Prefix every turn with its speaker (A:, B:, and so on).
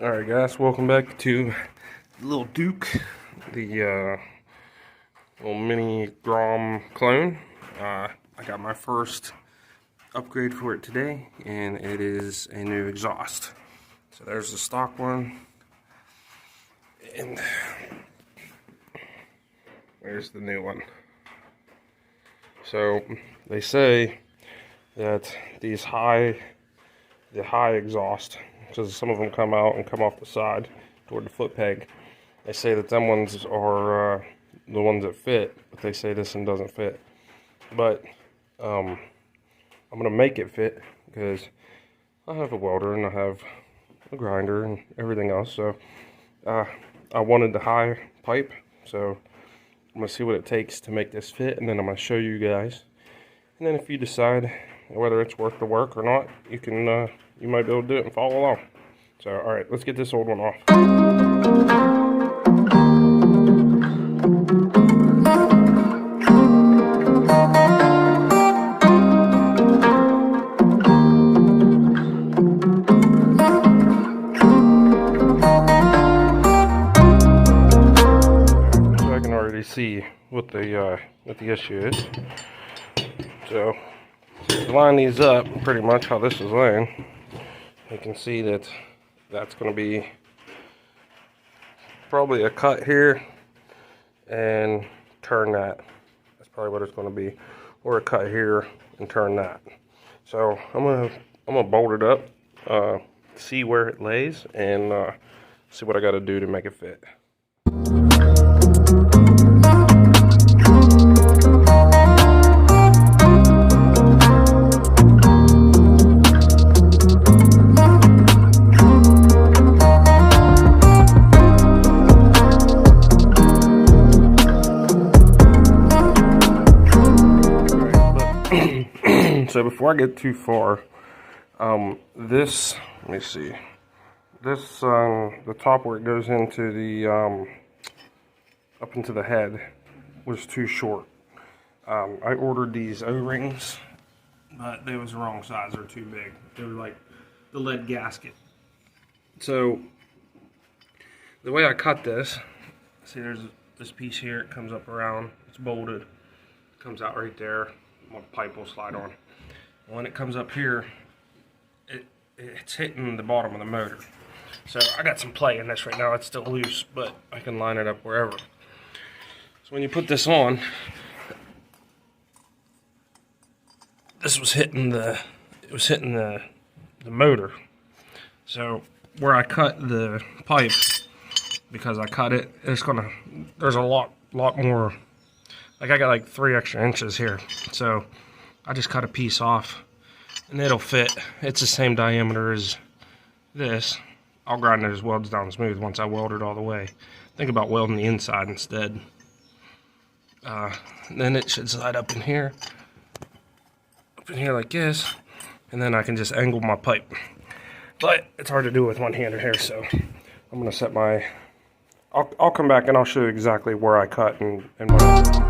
A: Alright guys, welcome back to Little Duke, the little mini Grom clone. I got my first upgrade for it today, and it is a new exhaust. So there's the stock one, and there's the new one. So they say that the high exhaust, because some of them come out and come off the side toward the foot peg, they say that them ones are the ones that fit, but they say this one doesn't fit. But I'm gonna make it fit because I have a welder and I have a grinder and everything else. So I wanted the high pipe, so I'm gonna see what it takes to make this fit, and then I'm gonna show you guys. And then if you decide whether it's worth the work or not, you can you might be able to do it and follow along. So alright, let's get this old one off. So I can already see what the issue is. So to line these up, pretty much how this is laying, you can see that that's going to be probably a cut here and turn that. That's probably what it's going to be, or a cut here and turn that. So I'm gonna bolt it up, see where it lays, and see what I got to do to make it fit. So before I get too far, this, let me see, this, the top where it goes into the, up into the head was too short. I ordered these O-rings, but they was the wrong size, they're too big. They were like the lead gasket. So, the way I cut this, see there's this piece here, it comes up around, it's bolted, it comes out right there, my pipe will slide on. When it comes up here, it's hitting the bottom of the motor. So I got some play in this right now. It's still loose, but I can line it up wherever. So when you put this on, this was hitting the motor. So where I cut the pipe, because I cut it, there's a lot more. Like I got like 3 extra inches here. So I just cut a piece off and it'll fit. It's the same diameter as this. I'll grind it as welds down smooth once I weld it all the way. Think about welding the inside instead. Then it should slide up in here like this, and then I can just angle my pipe. But it's hard to do with one-handed here, so I'm gonna set my, I'll come back and I'll show you exactly where I cut and what I do.